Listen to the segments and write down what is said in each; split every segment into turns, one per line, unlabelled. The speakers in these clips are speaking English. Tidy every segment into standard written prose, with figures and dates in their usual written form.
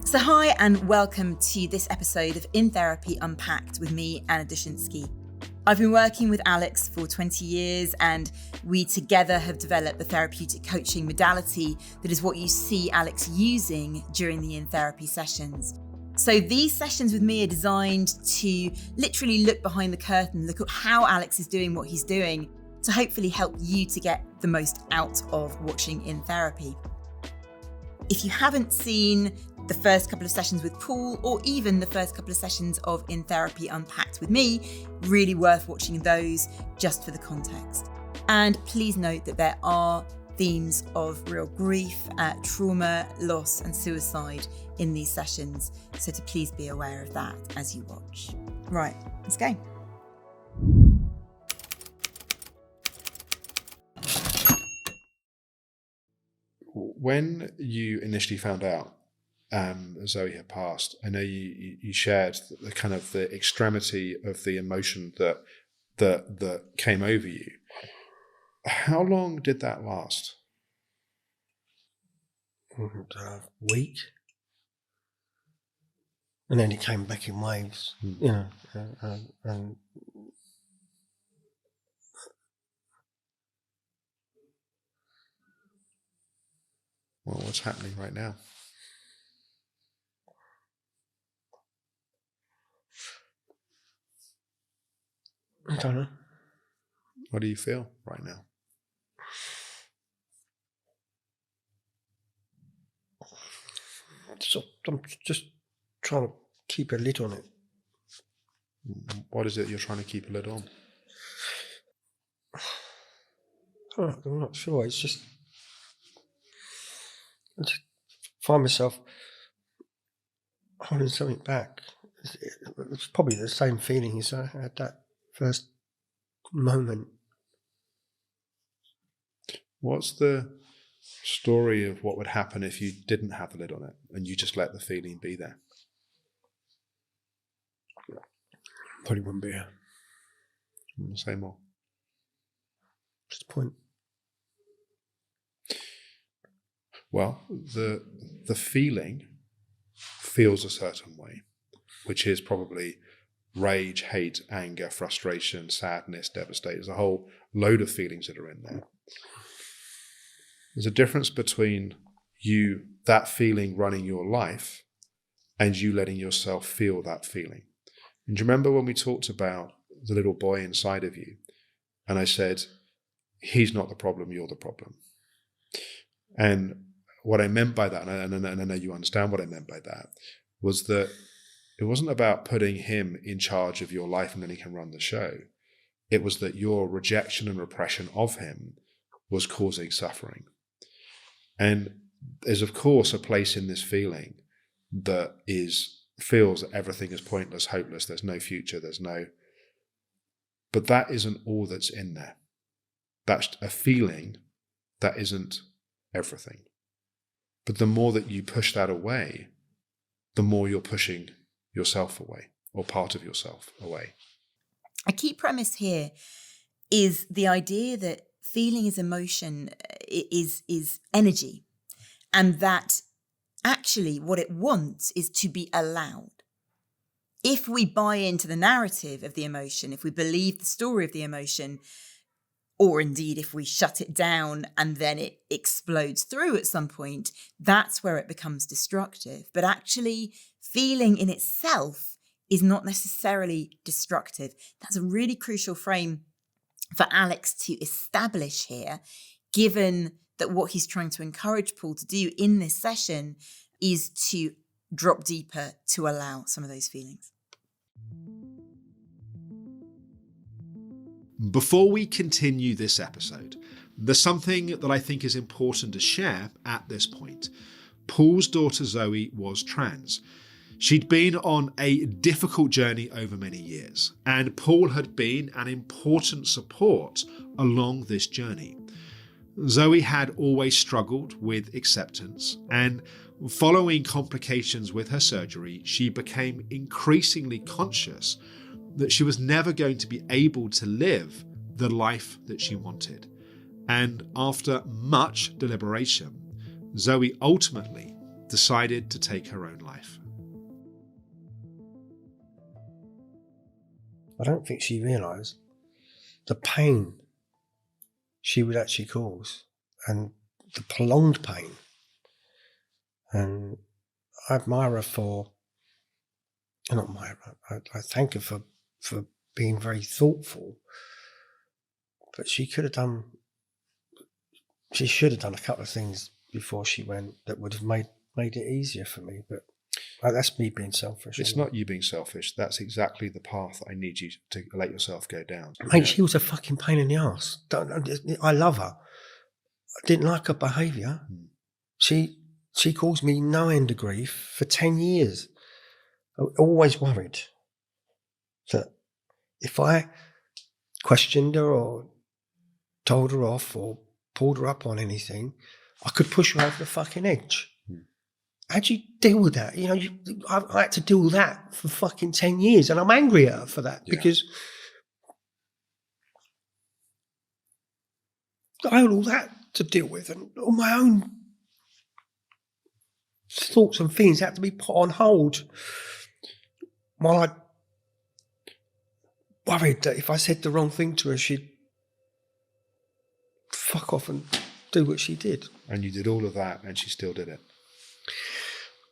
So hi and welcome to this episode of In Therapy Unpacked with me, Anna Duschinsky. I've been working with Alex for 20 years and we together have developed the therapeutic coaching modality that is what you see Alex using during the In Therapy sessions. So these sessions with me are designed to literally look behind the curtain, look at how Alex is doing what he's doing to hopefully help you to get the most out of watching In Therapy. If you haven't seen the first couple of sessions with Paul or even the first couple of sessions of In Therapy Unpacked with me, really worth watching those just for the context. And please note that there are themes of real grief, trauma, loss and suicide in these sessions. So to please be aware of that as you watch. Right, let's go.
When you initially found out Zoe had passed, I know you shared the kind of the extremity of the emotion that came over you. How long did that last?
A week, and then it came back in waves. You know, and
well, what's happening right now?
I don't know.
What do you feel right now?
So I'm just trying to keep a lid on it.
What is it you're trying to keep a lid on?
I'm not sure. It's just I just find myself holding something back. It's probably the same feeling as I had that first moment.
What's the story of what would happen if you didn't have the lid on it and you just let the feeling be there?
Probably wouldn't be here.
Say more.
Just the point.
Well, the feeling feels a certain way, which is probably rage, hate, anger, frustration, sadness, devastation. There's a whole load of feelings that are in there. There's a difference between that feeling running your life and you letting yourself feel that feeling. And do you remember when we talked about the little boy inside of you? And I said, he's not the problem, you're the problem. And what I meant by that, and I know you understand what I meant by that, was that it wasn't about putting him in charge of your life and then he can run the show. It was that your rejection and repression of him was causing suffering. And there's, of course, a place in this feeling that feels that everything is pointless, hopeless, there's no future, but that isn't all that's in there. That's a feeling that isn't everything. But the more that you push that away, the more you're pushing yourself away or part of yourself away.
A key premise here is the idea that feeling is emotion, is energy, and that actually what it wants is to be allowed. If we buy into the narrative of the emotion, if we believe the story of the emotion, or indeed if we shut it down and then it explodes through at some point, that's where it becomes destructive. But actually, feeling in itself is not necessarily destructive. That's a really crucial frame for Alex to establish here, given that what he's trying to encourage Paul to do in this session is to drop deeper, to allow some of those feelings.
Before we continue this episode, there's something that I think is important to share at this point. Paul's daughter Zoe was trans. She'd been on a difficult journey over many years, and Paul had been an important support along this journey. Zoe had always struggled with acceptance, and following complications with her surgery, she became increasingly conscious that she was never going to be able to live the life that she wanted. And after much deliberation, Zoe ultimately decided to take her own life.
I don't think she realised the pain she would actually cause and the prolonged pain. And I admire her for, not admire her, I thank her for being very thoughtful. But she should have done a couple of things before she went that would have made it easier for me. But that's me being selfish.
It's not you being selfish. That's exactly the path I need you to let yourself go down.
Mate, she was a fucking pain in the arse. I love her. I didn't like her behaviour. She caused me no end of grief for 10 years. I always worried that if I questioned her or told her off or pulled her up on anything, I could push her over the fucking edge. How do you deal with that? You know, I had to deal with that for fucking 10 years, and I'm angry at her for that because I had all that to deal with, and all my own thoughts and feelings had to be put on hold while I worried that if I said the wrong thing to her, she'd fuck off and do what she did.
And you did all of that, and she still did it.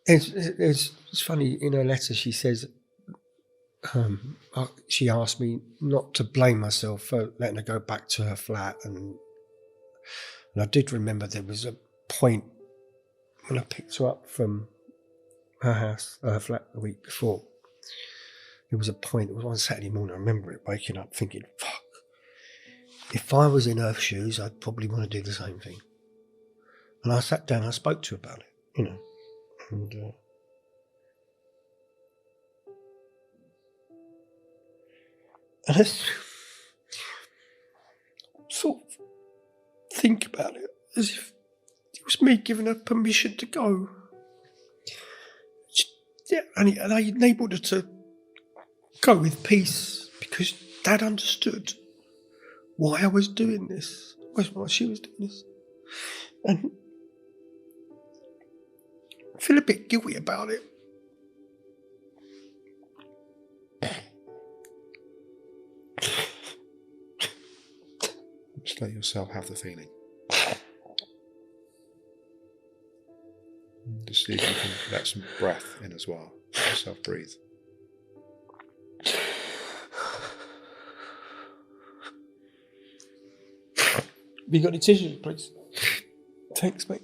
It's funny, in her letter she says she asked me not to blame myself for letting her go back to her flat, and I did remember there was a point when I picked her up from her flat the week before. There was a point, it was one Saturday morning, I remember it, waking up thinking, fuck, if I was in her shoes, I'd probably want to do the same thing. And I sat down, I spoke to her about it, you know. And I sort of think about it as if it was me giving her permission to go. And I enabled her to go with peace because Dad understood why I was doing this, why she was doing this. And I feel a bit guilty about it.
Just let yourself have the feeling. Just see if you can let some breath in as well. Let yourself breathe.
Have you got any tissues, please? Thanks, mate.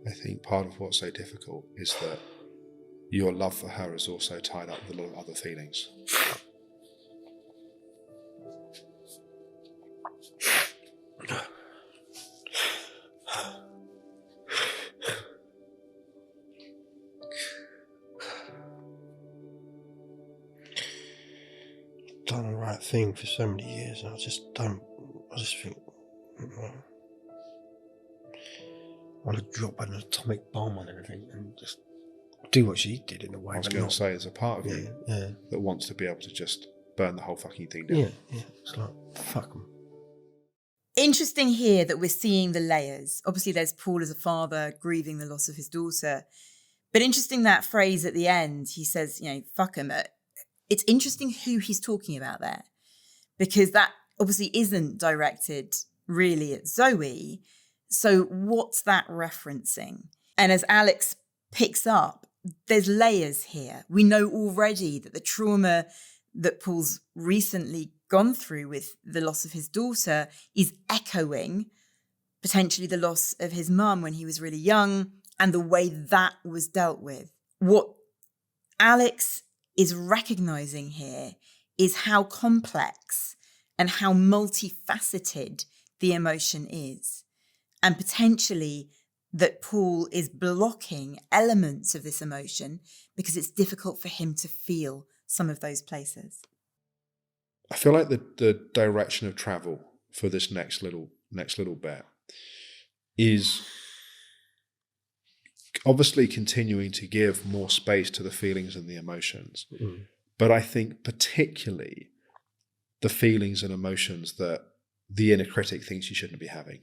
I think part of what's so difficult is that your love for her is also tied up with a lot of other feelings.
Done the right thing for so many years, and I just think I want to drop an atomic bomb on everything and just do what she did in a way.
I was going to say, there's a part of you that wants to be able to just burn the whole fucking thing down.
Yeah. It's like, fuck them.
Interesting here that we're seeing the layers. Obviously, there's Paul as a father grieving the loss of his daughter. But interesting that phrase at the end, he says, fuck him. It's interesting who he's talking about there, because that obviously isn't directed really at Zoe. So what's that referencing? And as Alex picks up, there's layers here. We know already that the trauma that Paul's recently gone through with the loss of his daughter is echoing potentially the loss of his mum when he was really young and the way that was dealt with. What Alex is recognizing here is how complex and how multifaceted the emotion is. And potentially that Paul is blocking elements of this emotion because it's difficult for him to feel some of those places.
I feel like the direction of travel for this next little bit is obviously continuing to give more space to the feelings and the emotions. But I think particularly the feelings and emotions that the inner critic thinks you shouldn't be having.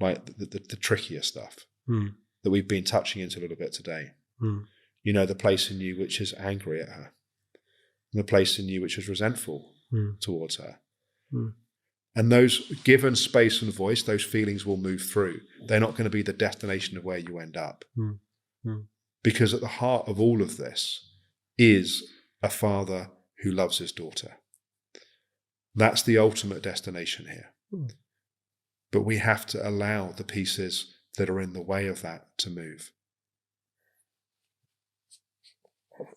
Like the trickier stuff that we've been touching into a little bit today. You know, the place in you which is angry at her, and the place in you which is resentful towards her. And those, given space and voice, those feelings will move through. They're not going to be the destination of where you end up. Because at the heart of all of this is a father who loves his daughter. That's the ultimate destination here. But we have to allow the pieces that are in the way of that to move.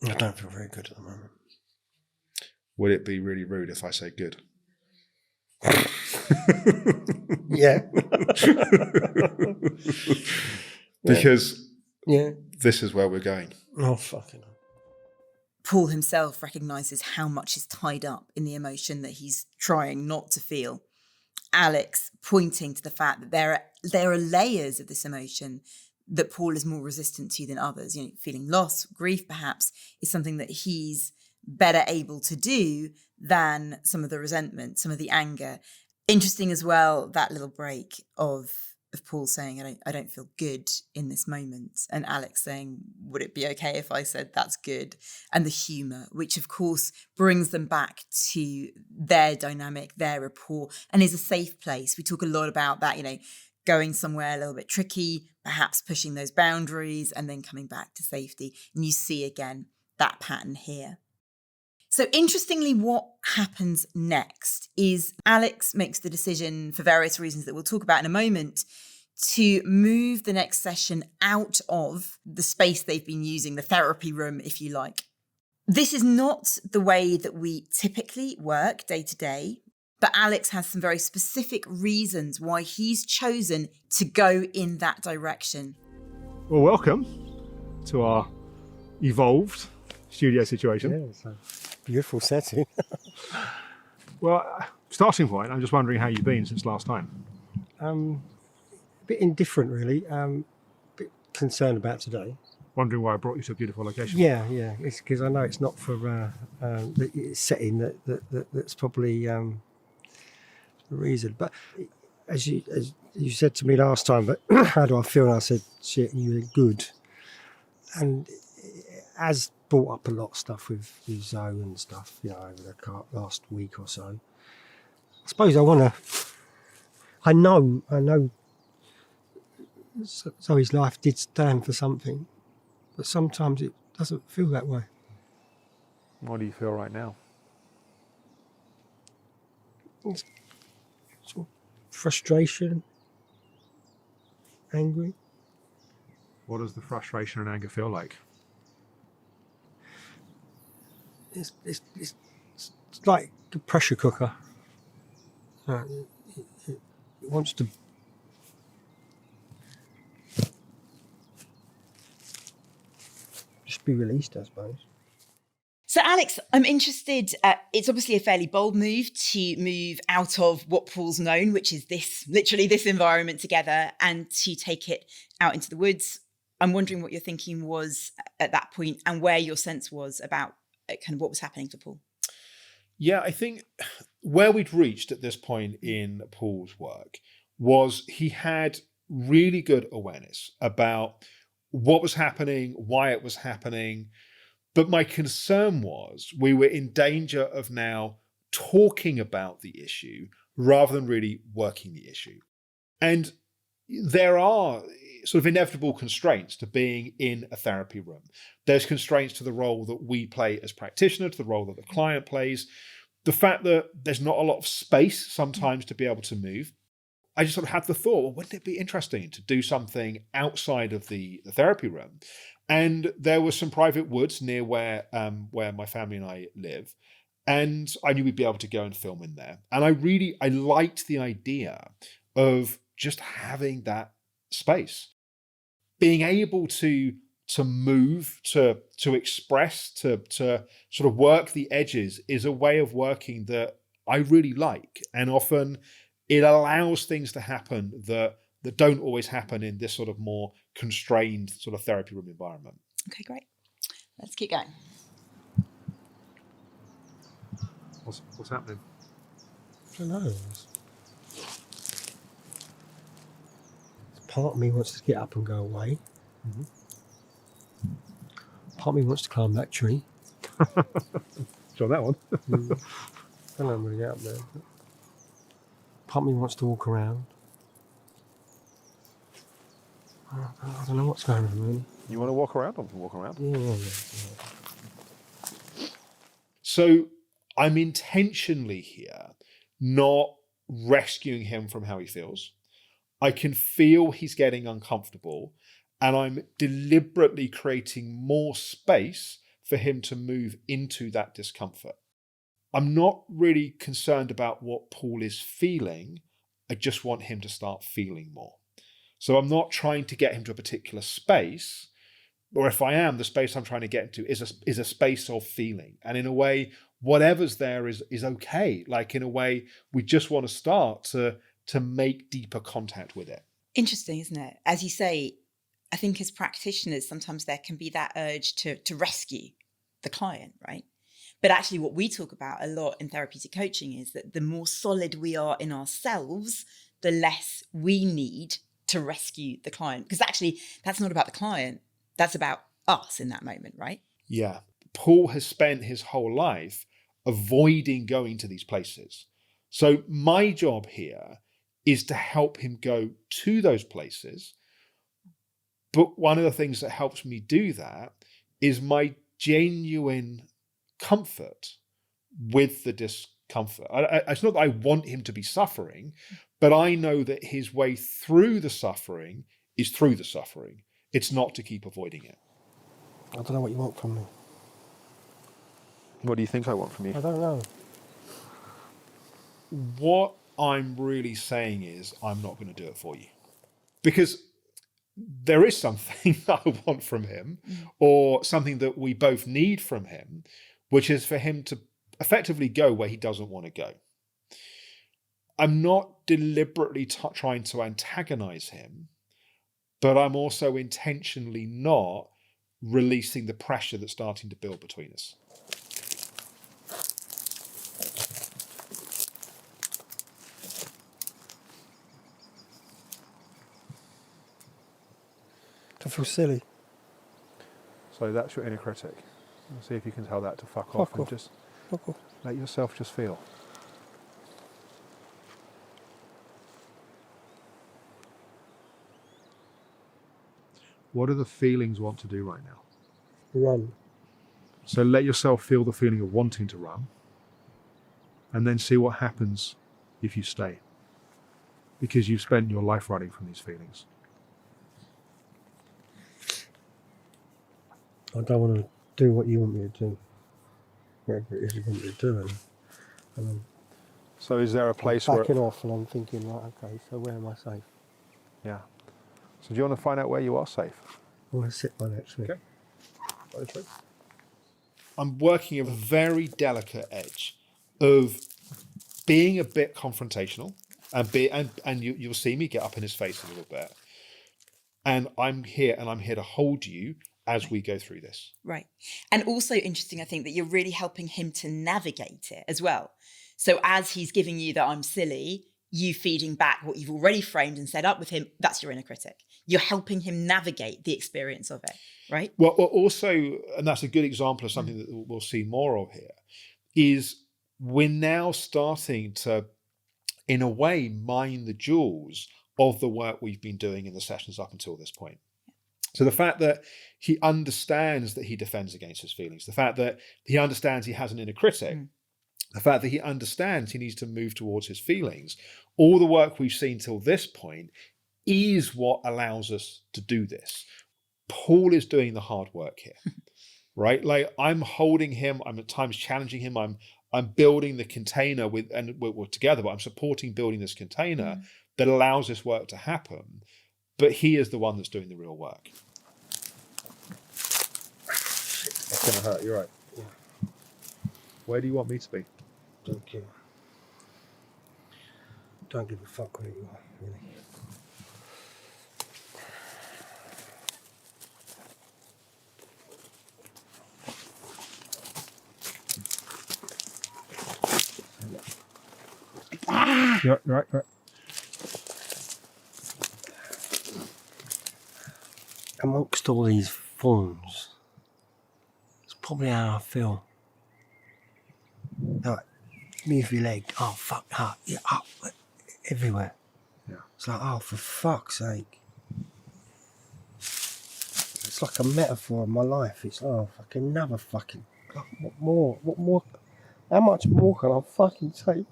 I don't feel very good at the moment.
Would it be really rude if I say good?
Yeah.
Because
yeah,
this is where we're going.
Oh, fucking hell.
Paul himself recognises how much is tied up in the emotion that he's trying not to feel. Alex pointing to the fact that there are layers of this emotion that Paul is more resistant to than others. You know, feeling loss, grief perhaps, is something that he's better able to do than some of the resentment, some of the anger. Interesting as well, that little break of Paul saying, I don't feel good in this moment. And Alex saying, would it be okay if I said that's good? And the humour, which of course brings them back to their dynamic, their rapport, and is a safe place. We talk a lot about that, you know, going somewhere a little bit tricky, perhaps pushing those boundaries and then coming back to safety. And you see again that pattern here. So interestingly, what happens next is Alex makes the decision, for various reasons that we'll talk about in a moment, to move the next session out of the space they've been using, the therapy room, if you like. This is not the way that we typically work day to day, but Alex has some very specific reasons why he's chosen to go in that direction.
Well, welcome to our evolved studio situation.
Yeah, it's a beautiful setting.
Well, starting point, I'm just wondering how you've been since last time.
A bit indifferent, really. A bit concerned about today.
Wondering why I brought you to a beautiful location.
Yeah. It's because I know it's not for the setting that's probably the reason. But as you said to me last time, but how do I feel? And I said, shit, you look good. And as brought up a lot of stuff with Zoe and stuff, you know, over the last week or so. I suppose I know Zoe's life did stand for something, but sometimes it doesn't feel that way.
What do you feel right now?
It's sort of frustration, angry.
What does the frustration and anger feel like?
It's like a pressure cooker. It wants to just be released, I suppose.
So Alex, I'm interested, it's obviously a fairly bold move to move out of what Paul's known, which is literally this environment together, and to take it out into the woods. I'm wondering what your thinking was at that point and where your sense was about kind of what was happening for Paul.
Yeah, I think where we'd reached at this point in Paul's work was he had really good awareness about what was happening, why it was happening. But my concern was we were in danger of now talking about the issue rather than really working the issue. And there are sort of inevitable constraints to being in a therapy room. There's constraints to the role that we play as practitioner, to the role that the client plays. The fact that there's not a lot of space sometimes to be able to move. I just sort of had the thought, well, wouldn't it be interesting to do something outside of the therapy room? And there were some private woods near where my family and I live. And I knew we'd be able to go and film in there. And I liked the idea of just having that space. Being able to move, to express, to sort of work the edges is a way of working that I really like. And often it allows things to happen that don't always happen in this sort of more constrained sort of therapy room environment.
Okay, great. Let's keep going.
What's happening?
I don't know. Part of me wants to get up and go away.
Mm-hmm.
Part of me wants to climb that tree.
Try that one.
I don't know I'm going to get up there. Part of me wants to walk around. I don't know what's going on, really.
You want to walk around? I can walk around.
Yeah.
So I'm intentionally here not rescuing him from how he feels. I can feel he's getting uncomfortable, and I'm deliberately creating more space for him to move into that discomfort. I'm not really concerned about what Paul is feeling. I just want him to start feeling more. So I'm not trying to get him to a particular space, or if I am, the space I'm trying to get into is a space of feeling. And in a way, whatever's there is okay. Like, in a way, we just want to start to make deeper contact with it.
Interesting, isn't it? As you say, I think as practitioners, sometimes there can be that urge to rescue the client, right? But actually what we talk about a lot in therapeutic coaching is that the more solid we are in ourselves, the less we need to rescue the client. Because actually, that's not about the client. That's about us in that moment, right?
Yeah. Paul has spent his whole life avoiding going to these places. So my job here is to help him go to those places. But one of the things that helps me do that is my genuine comfort with the discomfort. It's not that I want him to be suffering, but I know that his way through the suffering is through the suffering. It's not to keep avoiding it.
I don't know what you want from me.
What do you think I want from you?
I don't know.
What I'm really saying is I'm not going to do it for you. Because there is something that I want from him, or something that we both need from him, which is for him to effectively go where he doesn't want to go. I'm not deliberately trying to antagonize him, but I'm also intentionally not releasing the pressure that's starting to build between us.
I feel silly.
So that's your inner critic. See if you can tell that to fuck off and just
Fuck off.
let yourself just feel. What do the feelings want to do right now?
Run.
So let yourself feel the feeling of wanting to run, and then see what happens if you stay. Because you've spent your life running from these feelings.
I don't want to do what you want me to do. Whatever it is you want me to do. And
So is there a place
I'm
where...
backing off and I'm thinking, right, okay, so where am I safe?
Yeah. So do you want to find out where you are safe?
I want to sit by that tree.
Okay. By the tree.
I'm working a very delicate edge of being a bit confrontational, and you'll see me get up in his face a little bit. And I'm here to hold you as we go through this.
Right. And also interesting, I think, that you're really helping him to navigate it as well. So as he's giving you that I'm silly, you feeding back what you've already framed and set up with him, that's your inner critic. You're helping him navigate the experience of it, right?
Well, also, and that's a good example of something that we'll see more of here, is we're now starting to, in a way, mine the jewels of the work we've been doing in the sessions up until this point. So the fact that he understands that he defends against his feelings, the fact that he understands he has an inner critic, the fact that he understands he needs to move towards his feelings, all the work we've seen till this point is what allows us to do this. Paul is doing the hard work here, right? Like, I'm holding him, I'm at times challenging him, I'm building the container and we're together, but I'm supporting building this container that allows this work to happen. But he is the one that's doing the real work.
That's going to hurt, you're right.
Yeah.
Where do you want me to be?
Thank you. don't give a fuck where you are, really.
Yeah, right.
Amongst all these forms, it's probably how I feel. Like, move your leg. Oh, fuck, yeah, up, everywhere.
Yeah.
It's like, oh, for fuck's sake. It's like a metaphor of my life. It's, oh, fucking another fucking, what more, how much more can I fucking take?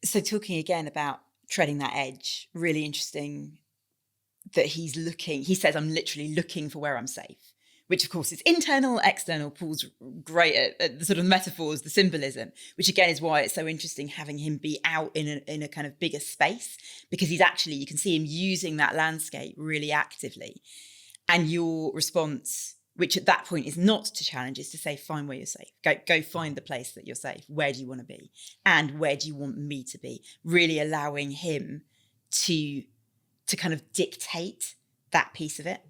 So talking again about treading that edge, really interesting that he says, I'm literally looking for where I'm safe, which of course is internal, external. Paul's great at the sort of metaphors, the symbolism, which again is why it's so interesting having him be out in a kind of bigger space, because he's actually, you can see him using that landscape really actively. And your response, which at that point is not to challenge, is to say, find where you're safe. Go find the place that you're safe. Where do you want to be? And where do you want me to be? Really allowing him to kind of dictate that piece of it.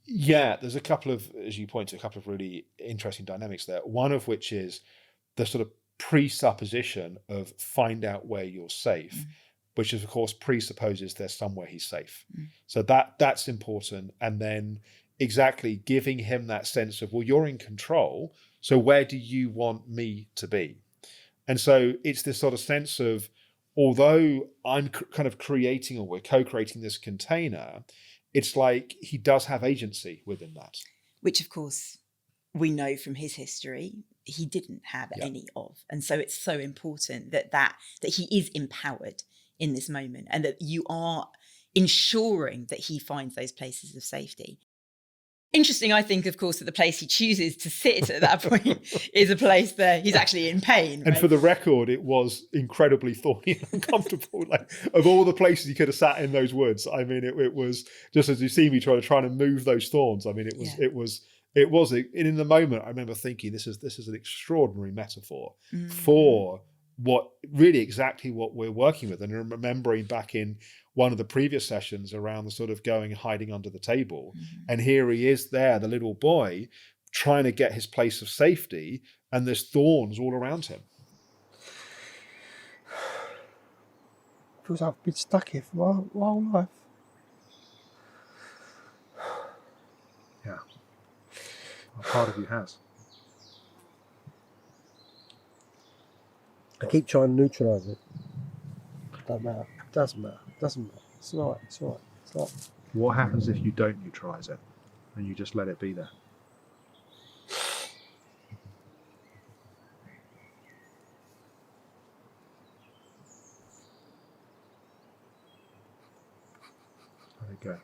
Yeah, there's a couple of, as you point to, a couple of really interesting dynamics there. One of which is the sort of presupposition of find out where you're safe, which of course presupposes there's somewhere he's safe. So that's important. And then exactly giving him that sense of, well, you're in control. So where do you want me to be? And so it's this sort of sense of, although I'm kind of creating, or we're co-creating this container, it's like he does have agency within that.
Which, of course, we know from his history, he didn't have any of. And so it's so important that he is empowered in this moment, and that you are ensuring that he finds those places of safety. Interesting, I think, of course, that the place he chooses to sit at that point is a place that he's actually in pain.
And
right?
for the record, it was incredibly thorny and uncomfortable. Like, of all the places he could have sat in those woods, I mean, it was just as you see me trying to move those thorns. I mean, it was in the moment. I remember thinking, this is an extraordinary metaphor for what really exactly what we're working with. And remembering back in one of the previous sessions around the sort of going and hiding under the table, and here he is there, the little boy, trying to get his place of safety, and there's thorns all around him.
Feels like I've been stuck here for my whole life.
Yeah. Well, part of you has.
I keep trying to neutralise it. Don't matter. Doesn't matter. It's all right. It's all right.
What happens if you don't neutralise it and you just let it be there? Let it go.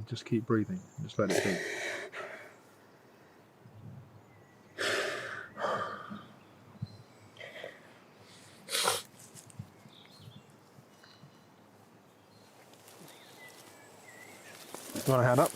Just keep breathing. Just let it be. You want a hand up?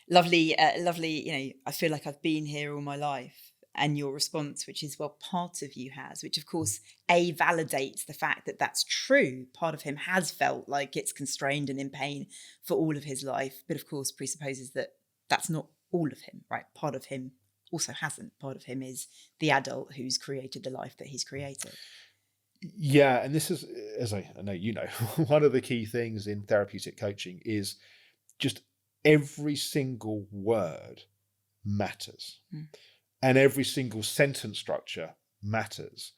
Lovely, I feel like I've been here all my life. And your response, which is, well, part of you has, which of course, validates the fact that that's true. Part of him has felt like it's constrained and in pain for all of his life, but of course presupposes that that's not all of him, right? Part of him also hasn't. Part of him is the adult who's created the life that he's created.
Yeah, and this is, as I know you know, one of the key things in therapeutic coaching is just every single word matters. And every single sentence structure matters.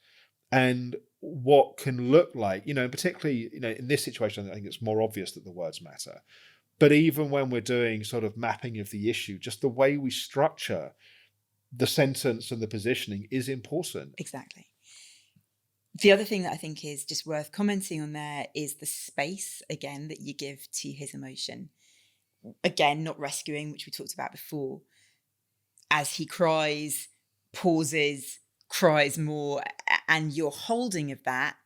And what can look like, particularly, in this situation, I think it's more obvious that the words matter. But even when we're doing sort of mapping of the issue, just the way we structure the sentence and the positioning is important.
Exactly. The other thing that I think is just worth commenting on there is the space, again, that you give to his emotion. again, not rescuing, which we talked about before, as he cries, pauses, cries more, and you're holding of that,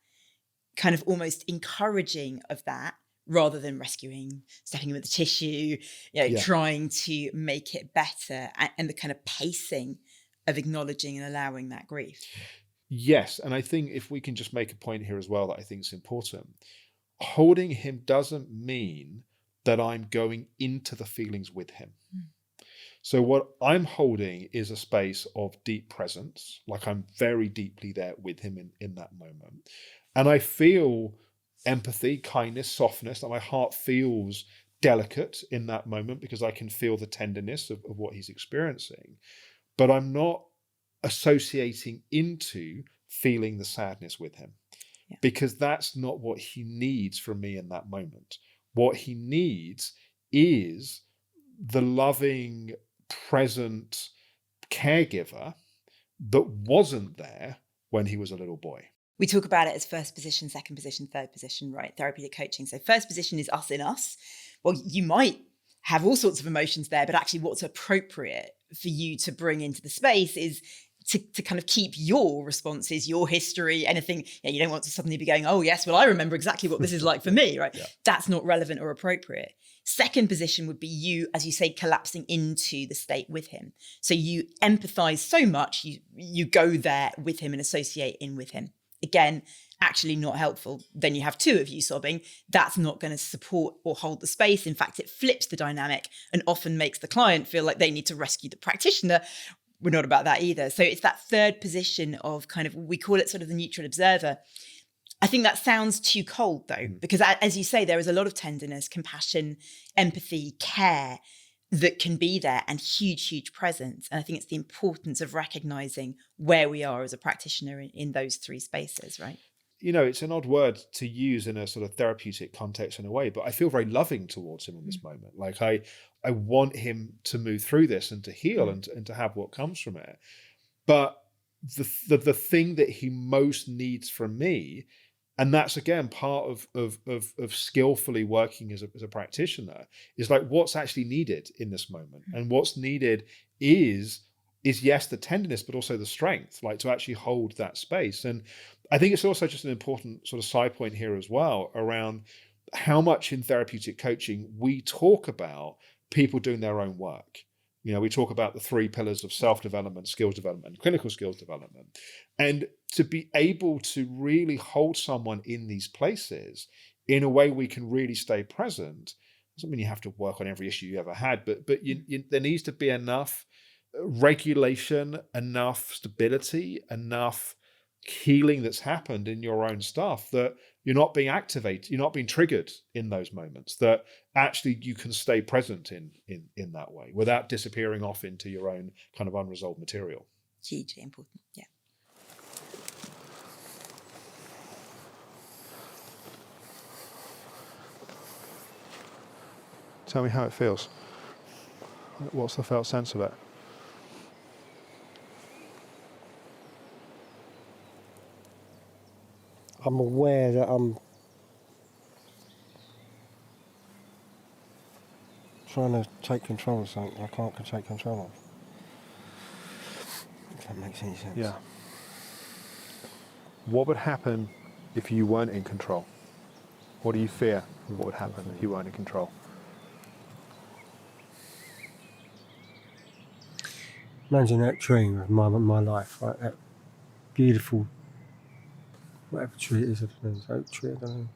kind of almost encouraging of that, rather than rescuing, stepping in with the tissue, trying to make it better, and the kind of pacing of acknowledging and allowing that grief.
Yes, and I think if we can just make a point here as well that I think is important, holding him doesn't mean that I'm going into the feelings with him. So what I'm holding is a space of deep presence, like I'm very deeply there with him in that moment. And I feel empathy, kindness, softness, and my heart feels delicate in that moment because I can feel the tenderness of what he's experiencing. But I'm not associating into feeling the sadness with him, because that's not what he needs from me in that moment. What he needs is the loving, present caregiver that wasn't there when he was a little boy.
We talk about it as first position, second position, third position, right? Therapeutic coaching. So first position is us in us. Well, you might have all sorts of emotions there, but actually what's appropriate for you to bring into the space is to kind of keep your responses, your history, anything. You don't want to suddenly be going, oh yes, well, I remember exactly what this is like for me, right? Yeah. That's not relevant or appropriate. Second position would be you, as you say, collapsing into the state with him. So you empathize so much, you go there with him and associate in with him. Again, actually not helpful. Then you have two of you sobbing. That's not going to support or hold the space. In fact, it flips the dynamic and often makes the client feel like they need to rescue the practitioner. We're not about that either. So it's that third position of kind of, we call it sort of the neutral observer. I think that sounds too cold though, because as you say, there is a lot of tenderness, compassion, empathy, care that can be there, and huge, huge presence. And I think it's the importance of recognizing where we are as a practitioner in those three spaces, right?
It's an odd word to use in a sort of therapeutic context in a way, but I feel very loving towards him in this moment. Like I want him to move through this and to heal and to have what comes from it. But the thing that he most needs from me, and that's again part of skillfully working as a practitioner, is like what's actually needed in this moment. And what's needed is yes, the tenderness, but also the strength, like to actually hold that space. And I think it's also just an important sort of side point here as well around how much in therapeutic coaching we talk about people doing their own work. We talk about the 3 pillars of self-development, skills development, and clinical skills development. And to be able to really hold someone in these places in a way we can really stay present, doesn't mean you have to work on every issue you ever had, but there needs to be enough regulation, enough stability, enough healing that's happened in your own stuff that you're not being activated, you're not being triggered in those moments, that actually you can stay present in that way without disappearing off into your own kind of unresolved material.
Hugely important, yeah.
Tell me how it feels. What's the felt sense of it?
I'm aware that I'm trying to take control of something I can't take control of. If that makes any sense.
Yeah. What would happen if you weren't in control? What do you fear? What would happen if you weren't in control?
Imagine that dream of my life, right? That beautiful, whatever tree it is, oak tree, I don't know.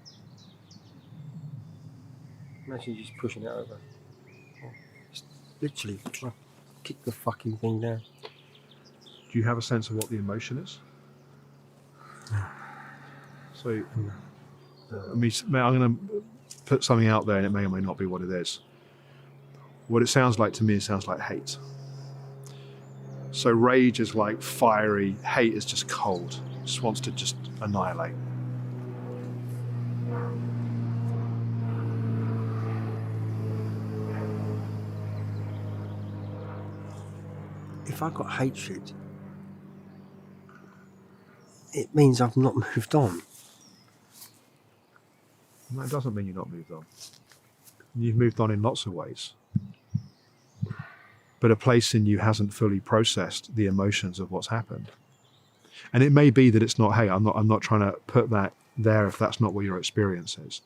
Imagine just pushing it over. Just literally try to kick the fucking thing down.
Do you have a sense of what the emotion is? So, I'm going to put something out there, and it may or may not be what it is. What it sounds like to me, it sounds like hate. So rage is like fiery, hate is just cold, just wants to just annihilate.
If I've got hatred, it means I've not moved on.
And that doesn't mean you're not moved on. You've moved on in lots of ways. But a place in you hasn't fully processed the emotions of what's happened. And it may be that it's not, hey, I'm not trying to put that there if that's not what your experience is.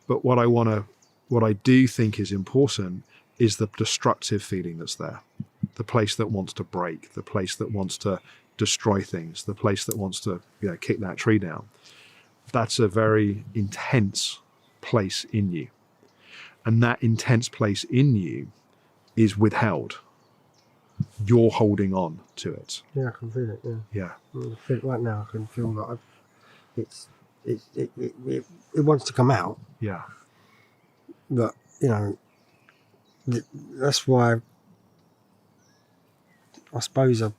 But what I do think is important is the destructive feeling that's there. The place that wants to break, the place that wants to destroy things, the place that wants to, kick that tree down. That's a very intense place in you. And that intense place in you is withheld. You're holding on to it.
Yeah, I can feel it.
Yeah.
I feel it right now. I can feel that it wants to come out.
Yeah.
But that's why I suppose are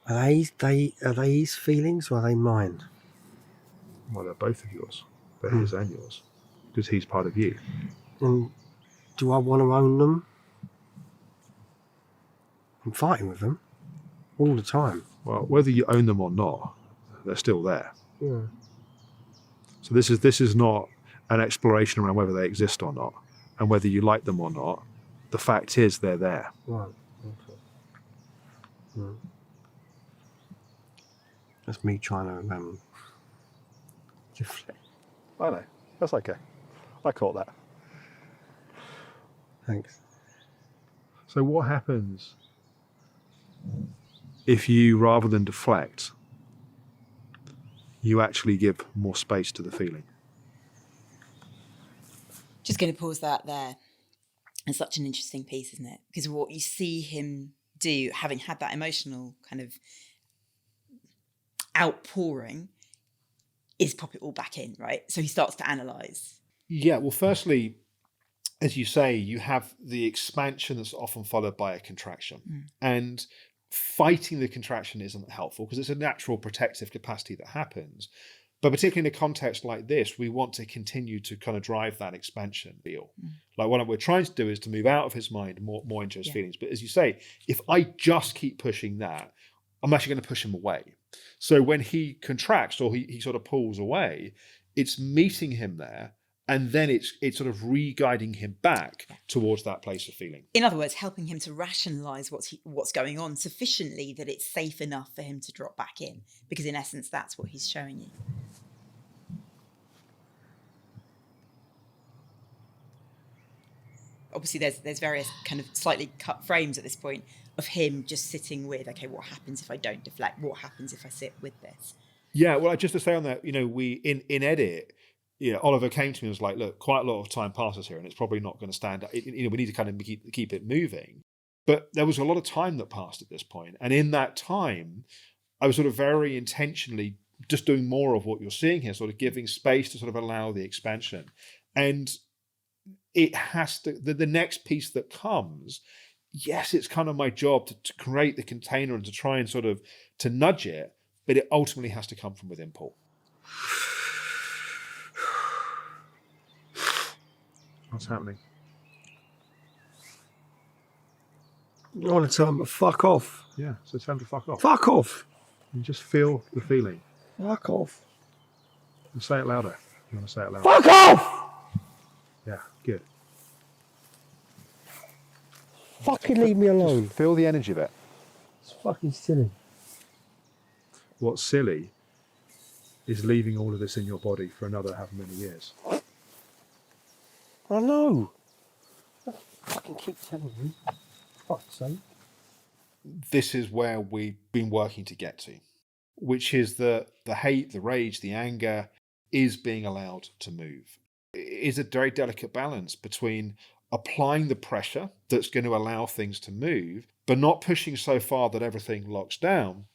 they his feelings or are they mine?
Well, they're both of yours. They're his and yours. Because he's part of you.
And do I want to own them? I'm fighting with them all the time.
Well, whether you own them or not, they're still there.
Yeah.
So this is not an exploration around whether they exist or not, and whether you like them or not. The fact is they're there.
Right. Okay. Right. That's me trying to deflect.
I know. That's okay. I caught that.
Thanks.
So what happens if you, rather than deflect, you actually give more space to the feeling?
Just going to pause that there. It's such an interesting piece, isn't it? Because what you see him do, having had that emotional kind of outpouring, is pop it all back in, right? So he starts to analyse.
Yeah, well, firstly, as you say, you have the expansion that's often followed by a contraction. And fighting the contraction isn't helpful because it's a natural protective capacity that happens. But particularly in a context like this, we want to continue to kind of drive that expansion deal. Like what we're trying to do is to move out of his mind, more into his feelings. But as you say, if I just keep pushing that, I'm actually going to push him away. So when he contracts or he sort of pulls away, it's meeting him there. And then it's sort of re-guiding him back towards that place of feeling.
In other words, helping him to rationalise what's going on sufficiently that it's safe enough for him to drop back in. Because in essence, that's what he's showing you. Obviously, there's various kind of slightly cut frames at this point of him just sitting with, okay, what happens if I don't deflect? What happens if I sit with this?
Yeah, well, just to say on that, we in edit, Oliver came to me and was like, look, quite a lot of time passes here and it's probably not going to stand up. We need to kind of keep it moving. But there was a lot of time that passed at this point. And in that time, I was sort of very intentionally just doing more of what you're seeing here, sort of giving space to sort of allow the expansion. And it has to, the next piece that comes, yes, it's kind of my job to create the container and to try and sort of to nudge it, but it ultimately has to come from within Paul.
What's happening?
I want to tell him to fuck off.
Yeah, so tell him to fuck off.
Fuck off.
You just feel the feeling.
Fuck off.
And say it louder. You want to say it louder?
Fuck off!
Yeah, good.
Fucking leave me alone.
Just feel the energy of it.
It's fucking silly.
What's silly is leaving all of this in your body for another however many years.
I know. I fucking keep telling you. Fuck's sake.
This is where we've been working to get to, which is the hate, the rage, the anger is being allowed to move. It is a very delicate balance between applying the pressure that's going to allow things to move, but not pushing so far that everything locks down,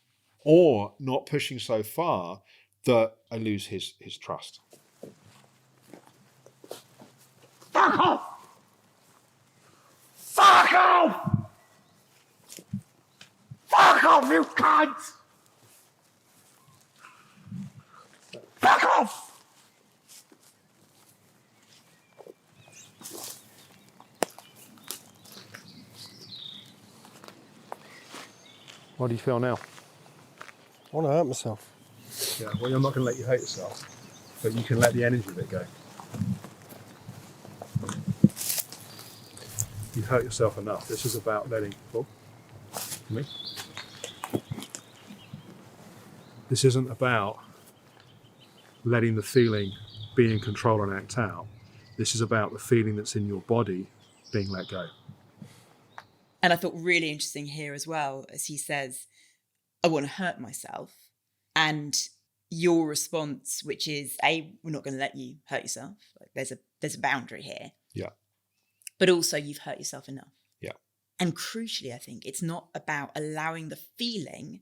or not pushing so far that I lose his trust.
Fuck off! Fuck off! Fuck off, you cunt! Fuck off!
What do you feel now?
I want to hurt myself.
Yeah, well, I'm not going to let you hate yourself. but you can let the energy of it go. You've hurt yourself enough. This is about letting go. Me. This isn't about letting the feeling be in control and act out. This is about the feeling that's in your body being let go.
And I thought really interesting here as well, as he says, I want to hurt myself. And your response, which is, A, we're not going to let you hurt yourself. Like, there's a boundary here.
Yeah.
But also you've hurt yourself enough.
Yeah.
And crucially, I think it's not about allowing the feeling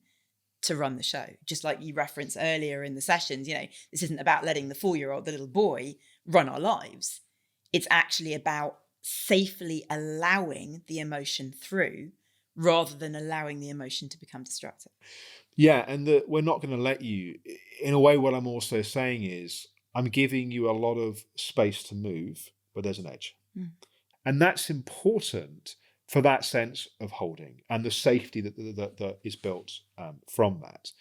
to run the show. Just like you referenced earlier in the sessions, this isn't about letting the 4-year-old, the little boy, run our lives. It's actually about safely allowing the emotion through rather than allowing the emotion to become destructive.
Yeah, and we're not going to let you. In a way, what I'm also saying is I'm giving you a lot of space to move, but there's an edge. Mm. And that's important for that sense of holding and the safety that is built from that.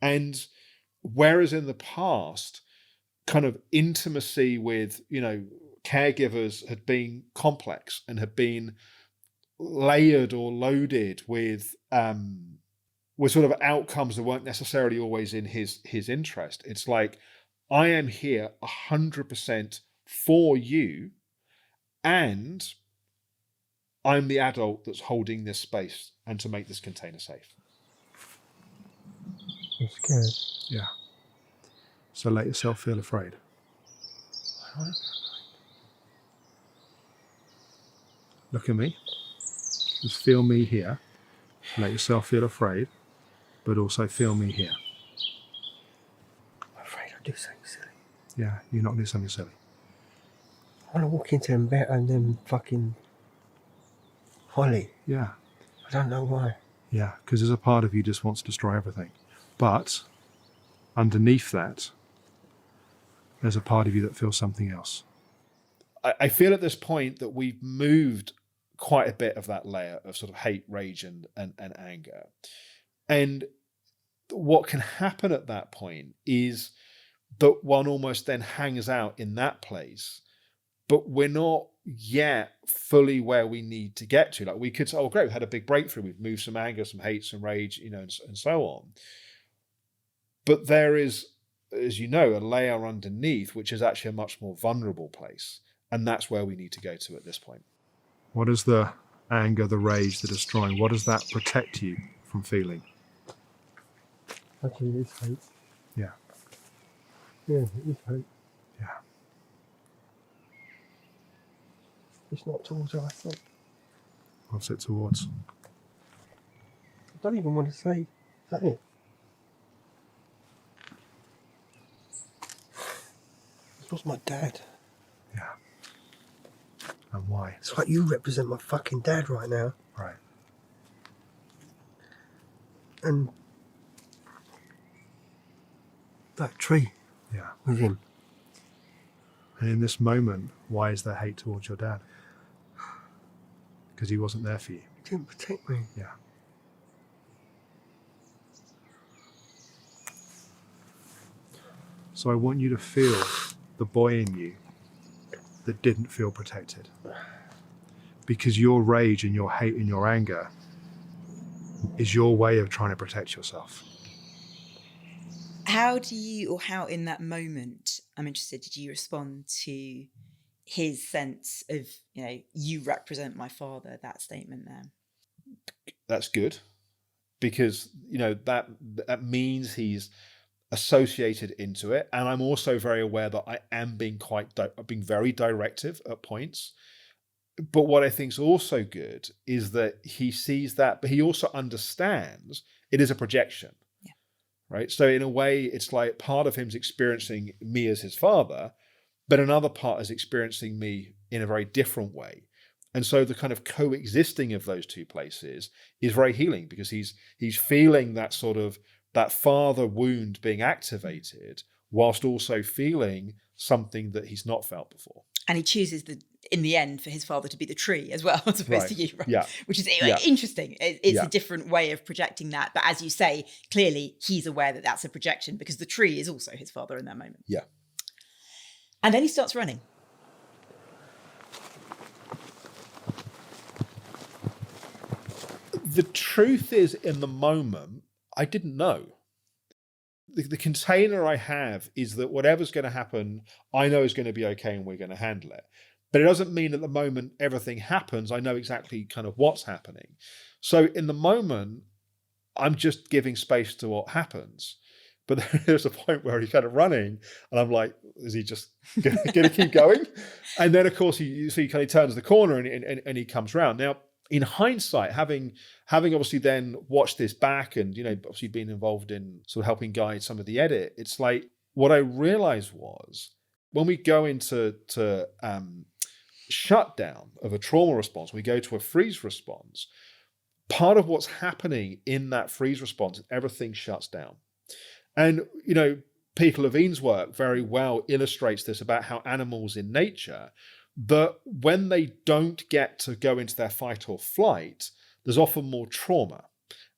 And whereas in the past, kind of intimacy with, caregivers had been complex and had been layered or loaded with sort of outcomes that weren't necessarily always in his interest. It's like, I am here 100% for you, and I'm the adult that's holding this space and to make this container safe.
I'm scared.
Yeah. So let yourself feel afraid. Look at me. Just feel me here. Let yourself feel afraid, but also feel me here.
I'm afraid I'll do something silly.
Yeah, you're not going to do something silly.
I want to walk into them better and then fucking Holly.
Yeah.
I don't know why.
Yeah, because there's a part of you just wants to destroy everything. But underneath that, there's a part of you that feels something else.
I feel at this point that we've moved quite a bit of that layer of sort of hate, rage, and anger. And what can happen at that point is that one almost then hangs out in that place, but we're not yet fully where we need to get to. Like, we could say, oh, great, we had a big breakthrough. We've moved some anger, some hate, some rage, and so on. But there is, as you know, a layer underneath, which is actually a much more vulnerable place. And that's where we need to go to at this point.
What is the anger, the rage, the destroying? What does that protect you from feeling?
Actually, it's hate.
Yeah.
Yeah, it is hate.
Yeah.
It's not towards her, I think.
What's it towards?
I don't even want to say it. This was my dad.
Yeah. And why?
It's like you represent my fucking dad right now.
Right.
And that tree.
Yeah.
With him.
And in this moment, why is there hate towards your dad? Because he wasn't there for you.
He didn't protect me.
Yeah. So I want you to feel the boy in you that didn't feel protected. Because your rage and your hate and your anger is your way of trying to protect yourself.
How in that moment, I'm interested, did you respond to his sense of, you represent my father, that statement there?
That's good, because, that means he's associated into it. And I'm also very aware that I am being very directive at points. But what I think is also good is that he sees that, but he also understands it is a projection.
Yeah.
Right. So in a way, it's like part of him's experiencing me as his father, but another part is experiencing me in a very different way. And so the kind of coexisting of those two places is very healing, because he's feeling that sort of that father wound being activated whilst also feeling something that he's not felt before.
And he chooses in the end for his father to be the tree as well, as opposed to you, right?
Yeah.
Which is interesting. It's a different way of projecting that. But as you say, clearly he's aware that that's a projection, because the tree is also his father in that moment.
Yeah.
And then he starts running.
The truth is, in the moment, I didn't know. The container I have is that whatever's going to happen, I know is going to be okay and we're going to handle it. But it doesn't mean at the moment everything happens, I know exactly kind of what's happening. So in the moment, I'm just giving space to what happens. But there's a point where he's kind of running and I'm like, is he just going to keep going? And then, of course, you see he kind of turns the corner and he comes round. Now, in hindsight, having obviously then watched this back and, obviously been involved in sort of helping guide some of the edit, it's like what I realized was when we go into shutdown of a trauma response, we go to a freeze response, part of what's happening in that freeze response, everything shuts down. And, Peter Levine's work very well illustrates this about how animals in nature, that when they don't get to go into their fight or flight, there's often more trauma.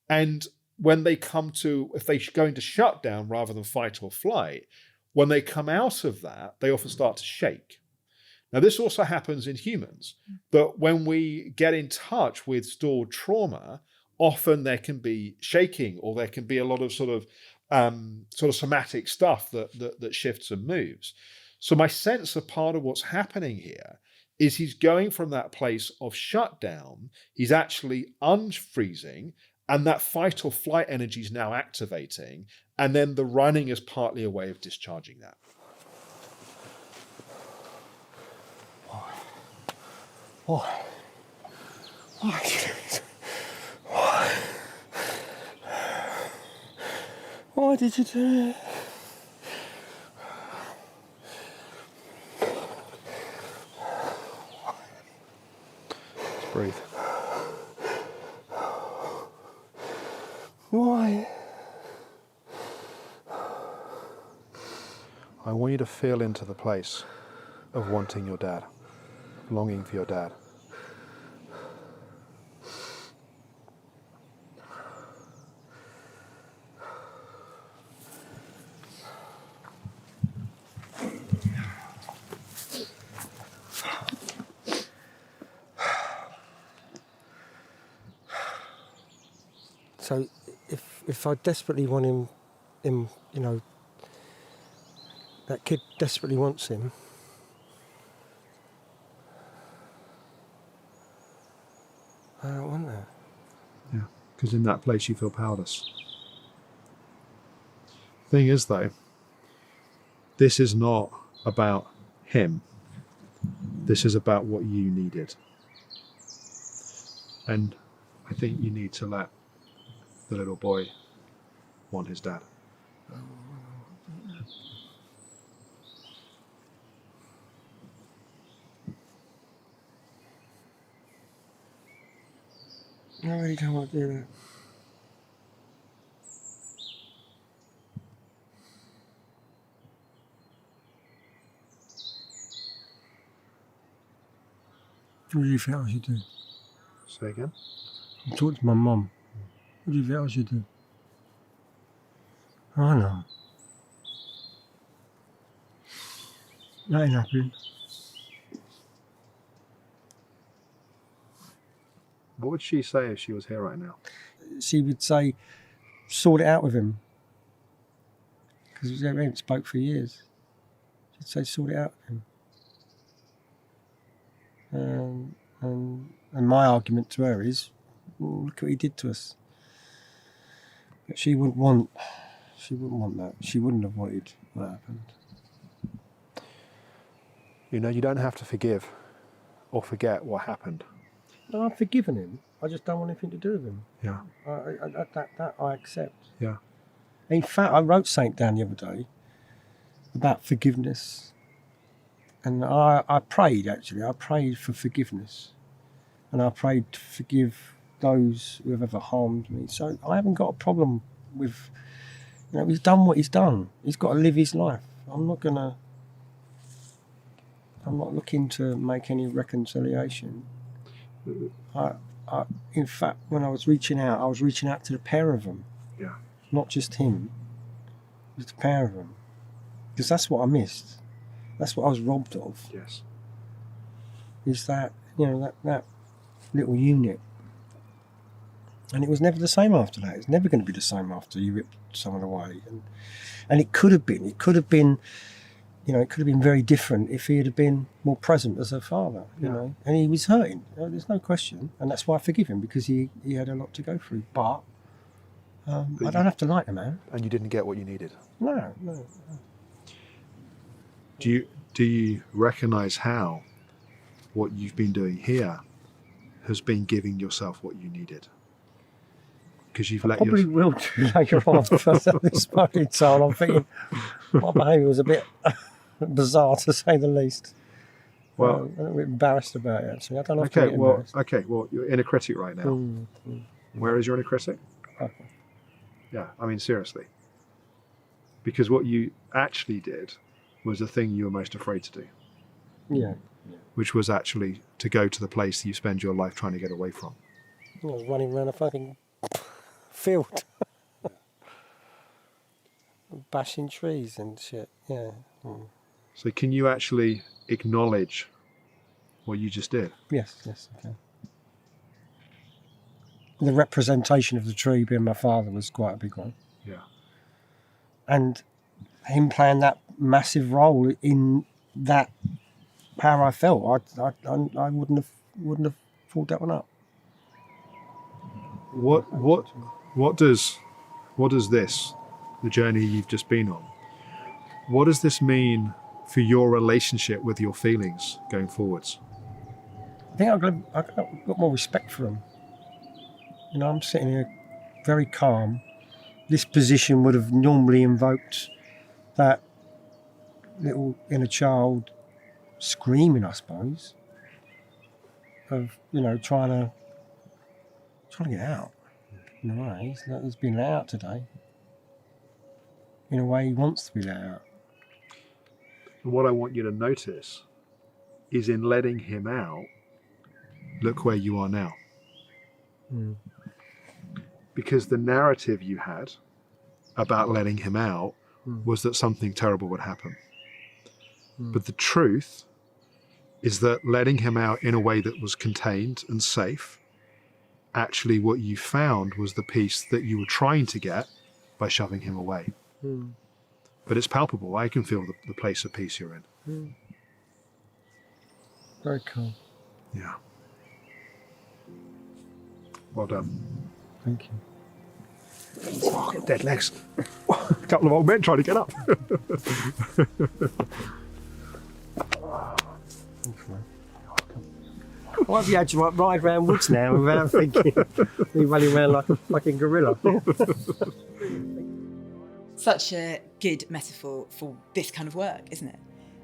And when they if they go into shutdown rather than fight or flight, when they come out of that, they often start to shake. Now, this also happens in humans, but when we get in touch with stored trauma, often there can be shaking or there can be a lot of sort of somatic stuff that shifts and moves. So my sense of part of what's happening here is he's going from that place of shutdown, he's actually unfreezing, and that fight or flight energy is now activating, and then the running is partly a way of discharging that.
Why? Why did you do it?
Just breathe.
Why?
I want you to feel into the place of wanting your dad, longing for your dad.
So if I desperately want him, that kid desperately wants him. I don't want that.
Yeah, because in that place you feel powerless. Thing is, though, this is not about him. This is about what you needed. And I think you need to let the little boy want his dad.
I really don't want to do that. What do you think I should do?
Say again?
I'm talking to my mum. What do you think I should do? I know. That ain't happening.
What would she say if she was here right now?
She would say, sort it out with him. Because we haven't spoke for years. She'd say, sort it out with him. And my argument to her is, well, look what he did to us. But she wouldn't want that. She wouldn't have wanted what happened.
You don't have to forgive or forget what happened.
No, I've forgiven him. I just don't want anything to do with him.
Yeah.
That I accept.
Yeah.
In fact, I wrote something down the other day about forgiveness. And I prayed, actually. I prayed for forgiveness. And I prayed to forgive those who have ever harmed me. So I haven't got a problem with, he's done what he's done. He's got to live his life. I'm not looking to make any reconciliation. In fact, when I was reaching out to the pair of them.
Yeah.
Not just him. Just the pair of them. Because that's what I missed. That's what I was robbed of.
Yes.
Is that, that little unit. And it was never the same after that. It's never going to be the same after you ripped someone away. And it could have been. It could have been very different if he had been more present as a father, you know. And he was hurting. There's no question. And that's why I forgive him, because he had a lot to go through. But I don't have to like the man.
And you didn't get what you needed.
No.
Do you recognise how what you've been doing here has been giving yourself what you needed? Because you've let
Probably will do later on. This fucking time, I'm thinking my behaviour was a bit bizarre, to say the least.
Well,
I'm a little bit embarrassed about it, actually. I don't know.
Well, you're inner critic right now. Where is your inner critic?
Okay.
Yeah, I mean, seriously. Because what you actually did was the thing you were most afraid to do.
Yeah.
Which was actually to go to the place that you spend your life trying to get away from.
I was running around a fucking field. Bashing trees and shit, yeah.
So can you actually acknowledge what you just did?
Yes, okay. The representation of the tree being my father was quite a big one.
Yeah.
And him playing that massive role in that how I felt, I wouldn't have pulled that one up.
What does this, the journey you've just been on, what does this mean for your relationship with your feelings going forwards?
I think I've got more respect for them. I'm sitting here very calm. This position would have normally invoked that little inner child screaming, I suppose, of trying to get out. In a way, he's been let out today. In a way, he wants to be let out.
And what I want you to notice is, in letting him out, look where you are now. Because the narrative you had about letting him out was that something terrible would happen. But the truth is that letting him out in a way that was contained and safe, actually what you found was the peace that you were trying to get by shoving him away. But it's palpable. I can feel the place of peace you're in.
Very cool.
Yeah. Well done.
Thank you.
Oh, I've got dead legs. A couple of old men trying to get up.
Why have you had to ride around woods now without thinking? You're running around like a fucking gorilla.
Such a good metaphor for this kind of work, isn't it?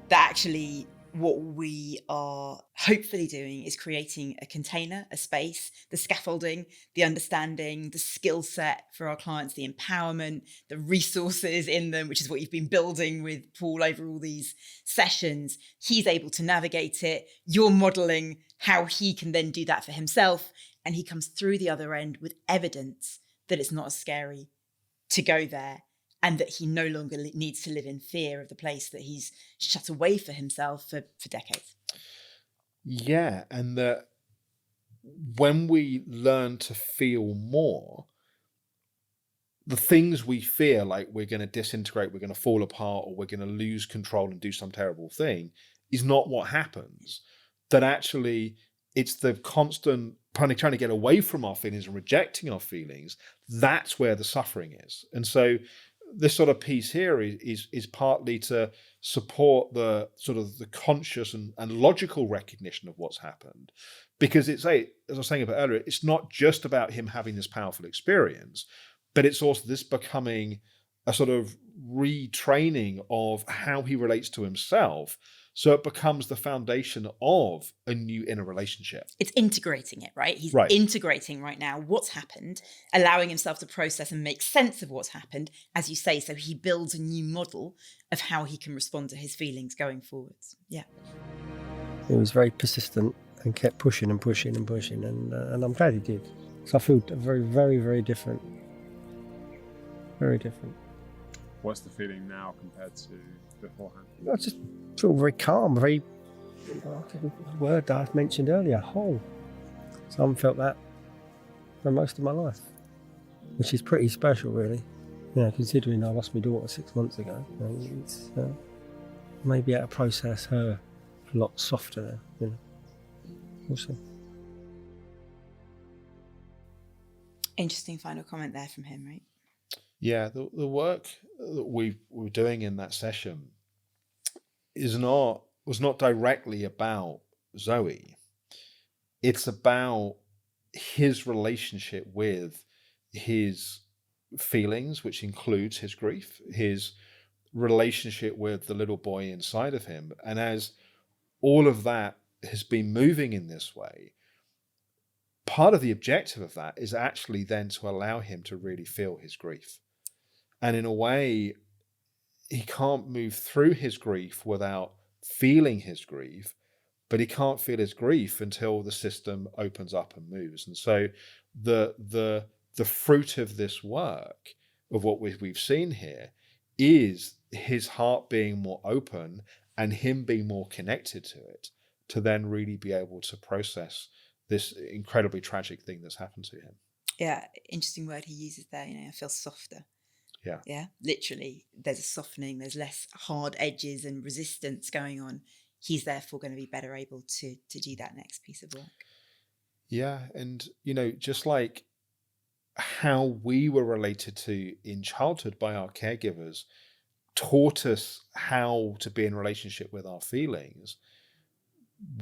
That actually what we are hopefully doing is creating a container, a space, the scaffolding, the understanding, the skill set for our clients, the empowerment, the resources in them, which is what you've been building with Paul over all these sessions. He's able to navigate it. You're modeling how he can then do that for himself. And he comes through the other end with evidence that it's not as scary to go there, and that he no longer needs to live in fear of the place that he's shut away for himself for decades.
Yeah, and that when we learn to feel more, the things we fear, like we're going to disintegrate, we're going to fall apart, or we're going to lose control and do some terrible thing, is not what happens. That actually it's the constant trying to get away from our feelings and rejecting our feelings. That's where the suffering is. And so this sort of piece here is partly to support the sort of the conscious and logical recognition of what's happened. Because as I was saying a bit earlier, it's not just about him having this powerful experience, but it's also this becoming a sort of retraining of how he relates to himself. So it becomes the foundation of a new inner relationship.
It's integrating it, right? He's integrating right now what's happened, allowing himself to process and make sense of what's happened, as you say. So he builds a new model of how he can respond to his feelings going forwards. Yeah.
He was very persistent and kept pushing and pushing and pushing, and I'm glad he did. So I feel very, very, very different. Very different.
What's the feeling now compared to beforehand?
I just feel very calm, very, the word that I mentioned earlier, whole. So I haven't felt that for most of my life, which is pretty special, really. You know, considering I lost my daughter 6 months ago, you know, it's maybe able to process her a lot softer now. You know, we'll see.
Interesting final comment there from him, right?
Yeah, the work that we were doing in that session was not directly about Zoe. It's about his relationship with his feelings, which includes his grief, his relationship with the little boy inside of him. And as all of that has been moving in this way, part of the objective of that is actually then to allow him to really feel his grief. And in a way, he can't move through his grief without feeling his grief, but he can't feel his grief until the system opens up and moves. And so the fruit of this work, of what we've seen here, is his heart being more open and him being more connected to it, to then really be able to process this incredibly tragic thing that's happened to him.
Yeah, interesting word he uses there, you know, I feel softer.
Yeah.
Yeah, literally, there's a softening, there's less hard edges and resistance going on. He's therefore going to be better able to do that next piece of work.
Yeah, and, you know, just like how we were related to in childhood by our caregivers taught us how to be in relationship with our feelings,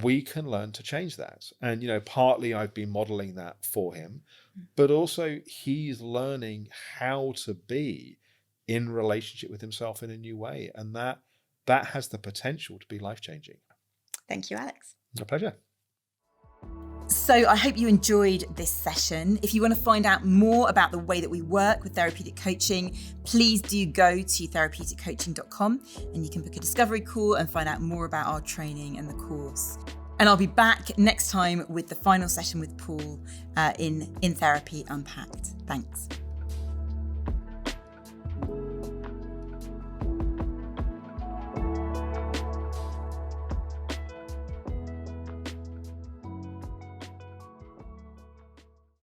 we can learn to change that. And, you know, partly I've been modeling that for him, but also he's learning how to be in relationship with himself in a new way. And that has the potential to be life-changing.
Thank you, Alex.
A pleasure.
So I hope you enjoyed this session. If you want to find out more about the way that we work with therapeutic coaching, please do go to therapeuticcoaching.com and you can book a discovery call and find out more about our training and the course. And I'll be back next time with the final session with Paul in Therapy Unpacked. Thanks.